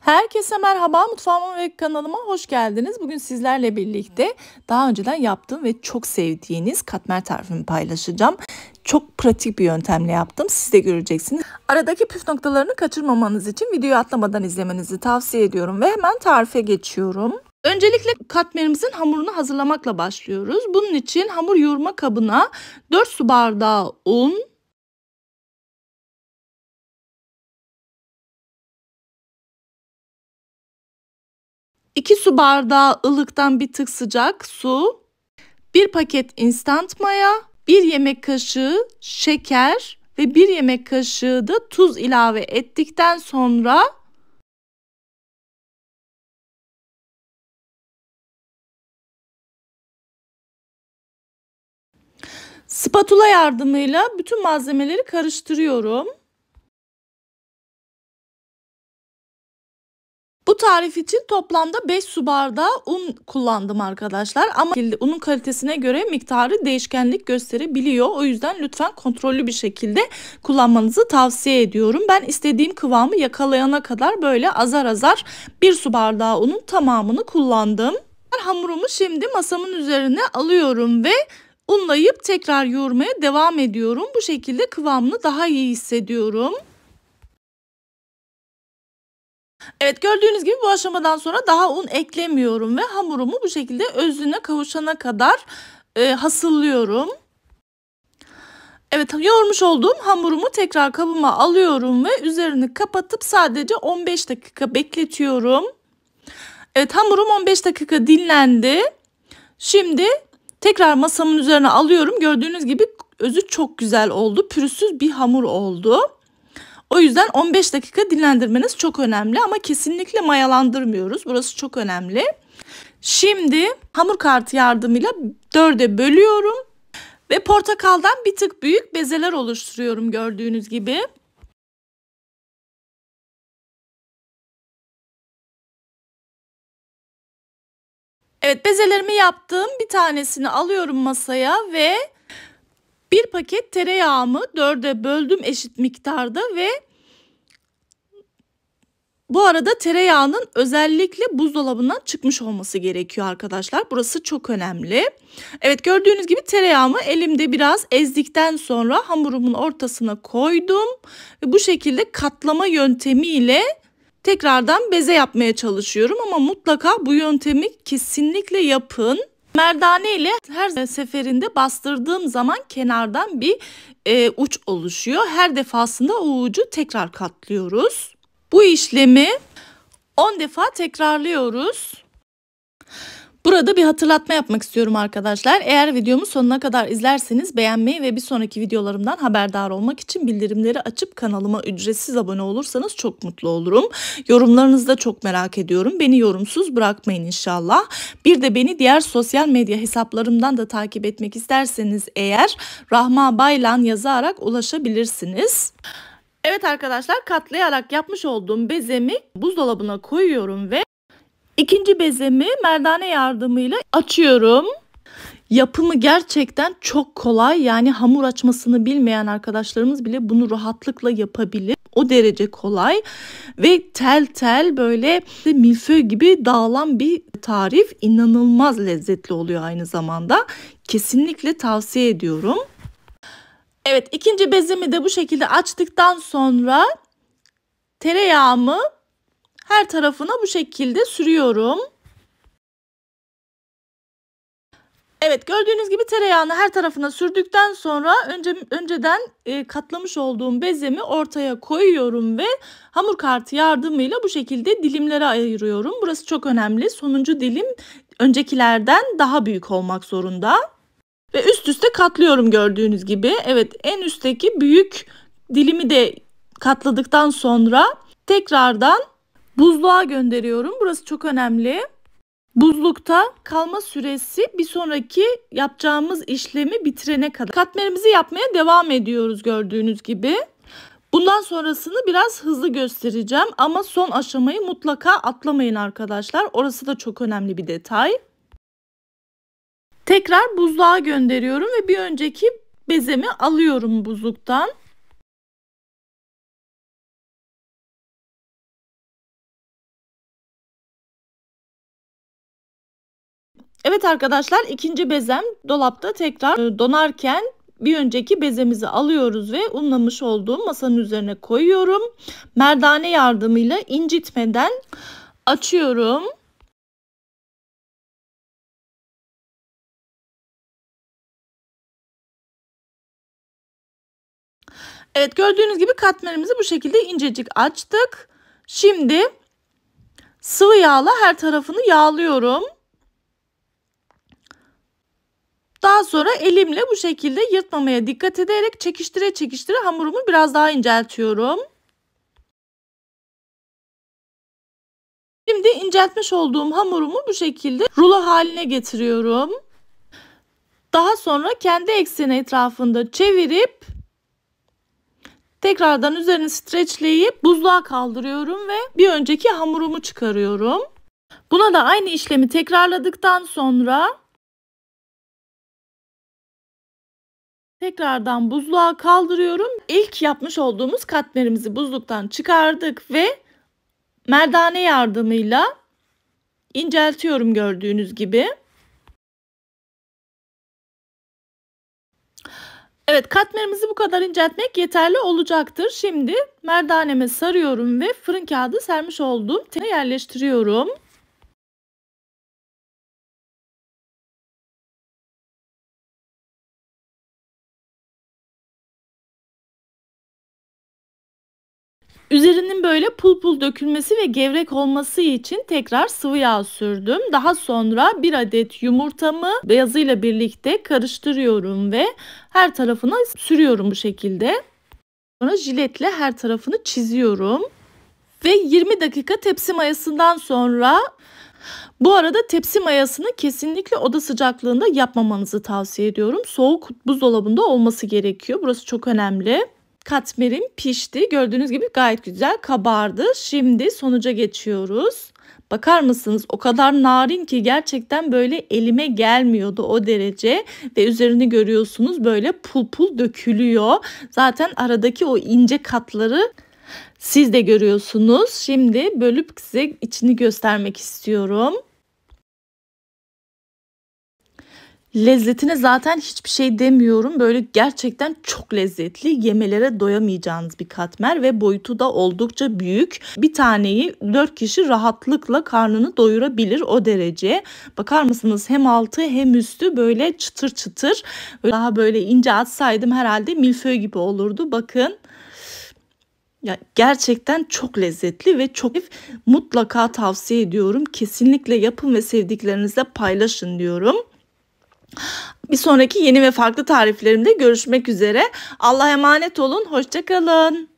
Herkese merhaba, mutfağıma ve kanalıma hoş geldiniz. Bugün sizlerle birlikte daha önceden yaptığım ve çok sevdiğiniz katmer tarifimi paylaşacağım. Çok pratik bir yöntemle yaptım, siz de göreceksiniz. Aradaki püf noktalarını kaçırmamanız için videoyu atlamadan izlemenizi tavsiye ediyorum ve hemen tarife geçiyorum. Öncelikle katmerimizin hamurunu hazırlamakla başlıyoruz. Bunun için hamur yoğurma kabına 4 su bardağı un, 2 su bardağı ılıktan bir tık sıcak su, 1 paket instant maya, 1 yemek kaşığı şeker ve 1 yemek kaşığı da tuz ilave ettikten sonra spatula yardımıyla bütün malzemeleri karıştırıyorum. Bu tarif için toplamda 5 su bardağı un kullandım arkadaşlar. Ama unun kalitesine göre miktarı değişkenlik gösterebiliyor. O yüzden lütfen kontrollü bir şekilde kullanmanızı tavsiye ediyorum. Ben istediğim kıvamı yakalayana kadar böyle azar azar 1 su bardağı unun tamamını kullandım. Hamurumu şimdi masamın üzerine alıyorum ve unlayıp tekrar yoğurmaya devam ediyorum. Bu şekilde kıvamını daha iyi hissediyorum. Evet, gördüğünüz gibi bu aşamadan sonra daha un eklemiyorum ve hamurumu bu şekilde özüne kavuşana kadar hasıllıyorum. Evet, yoğurmuş olduğum hamurumu tekrar kabıma alıyorum ve üzerini kapatıp sadece 15 dakika bekletiyorum. Evet, hamurum 15 dakika dinlendi. Şimdi tekrar masamın üzerine alıyorum. Gördüğünüz gibi özü çok güzel oldu. Pürüzsüz bir hamur oldu. O yüzden 15 dakika dinlendirmeniz çok önemli ama kesinlikle mayalandırmıyoruz. Burası çok önemli. Şimdi hamur kartı yardımıyla 4'e bölüyorum ve portakaldan bir tık büyük bezeler oluşturuyorum gördüğünüz gibi. Evet, bezelerimi yaptım. Bir tanesini alıyorum masaya ve bir paket tereyağımı 4'e böldüm eşit miktarda ve bu arada tereyağının özellikle buzdolabından çıkmış olması gerekiyor arkadaşlar. Burası çok önemli. Evet, gördüğünüz gibi tereyağımı elimde biraz ezdikten sonra hamurumun ortasına koydum. Ve bu şekilde katlama yöntemiyle tekrardan beze yapmaya çalışıyorum. Ama mutlaka bu yöntemi kesinlikle yapın. Merdane ile her seferinde bastırdığım zaman kenardan bir uç oluşuyor. Her defasında o ucu tekrar katlıyoruz. Bu işlemi 10 defa tekrarlıyoruz. Burada bir hatırlatma yapmak istiyorum arkadaşlar. Eğer videomu sonuna kadar izlerseniz beğenmeyi ve bir sonraki videolarımdan haberdar olmak için bildirimleri açıp kanalıma ücretsiz abone olursanız çok mutlu olurum. Yorumlarınızı da çok merak ediyorum. Beni yorumsuz bırakmayın inşallah. Bir de beni diğer sosyal medya hesaplarımdan da takip etmek isterseniz eğer Rahma Baylan yazarak ulaşabilirsiniz. Evet arkadaşlar, katlayarak yapmış olduğum bezemi buzdolabına koyuyorum ve ikinci bezemi merdane yardımıyla açıyorum. Yapımı gerçekten çok kolay, yani hamur açmasını bilmeyen arkadaşlarımız bile bunu rahatlıkla yapabilir. O derece kolay ve tel tel böyle milföy gibi dağılan bir tarif, inanılmaz lezzetli oluyor aynı zamanda. Kesinlikle tavsiye ediyorum. Evet, ikinci bezemi de bu şekilde açtıktan sonra tereyağımı her tarafına bu şekilde sürüyorum. Evet, gördüğünüz gibi tereyağını her tarafına sürdükten sonra önceden katlamış olduğum bezemi ortaya koyuyorum ve hamur kartı yardımıyla bu şekilde dilimlere ayırıyorum. Burası çok önemli. Sonuncu dilim öncekilerden daha büyük olmak zorunda. Ve üst üste katlıyorum gördüğünüz gibi. Evet, en üstteki büyük dilimi de katladıktan sonra tekrardan buzluğa gönderiyorum. Burası çok önemli. Buzlukta kalma süresi bir sonraki yapacağımız işlemi bitirene kadar. Katmerimizi yapmaya devam ediyoruz gördüğünüz gibi. Bundan sonrasını biraz hızlı göstereceğim ama son aşamayı mutlaka atlamayın arkadaşlar. Orası da çok önemli bir detay. Tekrar buzluğa gönderiyorum ve bir önceki bezemi alıyorum buzluktan. Evet arkadaşlar, ikinci bezem dolapta tekrar donarken bir önceki bezemizi alıyoruz ve unlamış olduğum masanın üzerine koyuyorum. Merdane yardımıyla incitmeden açıyorum. Evet, gördüğünüz gibi katmerimizi bu şekilde incecik açtık. Şimdi sıvı yağla her tarafını yağlıyorum. Daha sonra elimle bu şekilde yırtmamaya dikkat ederek çekiştire çekiştire hamurumu biraz daha inceltiyorum. Şimdi inceltmiş olduğum hamurumu bu şekilde rulo haline getiriyorum. Daha sonra kendi ekseni etrafında çevirip tekrardan üzerini streçleyip buzluğa kaldırıyorum ve bir önceki hamurumu çıkarıyorum. Buna da aynı işlemi tekrarladıktan sonra tekrardan buzluğa kaldırıyorum. İlk yapmış olduğumuz katmerimizi buzluktan çıkardık ve merdane yardımıyla inceltiyorum gördüğünüz gibi. Evet, katmerimizi bu kadar inceltmek yeterli olacaktır. Şimdi merdaneme sarıyorum ve fırın kağıdı sermiş olduğum tene yerleştiriyorum. Üzerinin böyle pul pul dökülmesi ve gevrek olması için tekrar sıvı yağ sürdüm. Daha sonra bir adet yumurtamı beyazıyla birlikte karıştırıyorum ve her tarafına sürüyorum bu şekilde. Sonra jiletle her tarafını çiziyorum. Ve 20 dakika tepsi mayasından sonra, bu arada tepsi mayasını kesinlikle oda sıcaklığında yapmamanızı tavsiye ediyorum. Soğuk buzdolabında olması gerekiyor. Burası çok önemli. Katmerim pişti. Gördüğünüz gibi gayet güzel kabardı. Şimdi sonuca geçiyoruz. Bakar mısınız? O kadar narin ki gerçekten böyle elime gelmiyordu o derece. Ve üzerini görüyorsunuz böyle pul pul dökülüyor. Zaten aradaki o ince katları siz de görüyorsunuz. Şimdi bölüp size içini göstermek istiyorum. Lezzetine zaten hiçbir şey demiyorum. Böyle gerçekten çok lezzetli. Yemelere doyamayacağınız bir katmer ve boyutu da oldukça büyük. Bir taneyi 4 kişi rahatlıkla karnını doyurabilir o derece. Bakar mısınız? Hem altı hem üstü böyle çıtır çıtır. Daha böyle ince atsaydım herhalde milföy gibi olurdu. Bakın. Ya gerçekten çok lezzetli ve çok mutlaka tavsiye ediyorum. Kesinlikle yapın ve sevdiklerinizle paylaşın diyorum. Bir sonraki yeni ve farklı tariflerimde görüşmek üzere. Allah'a emanet olun. Hoşça kalın.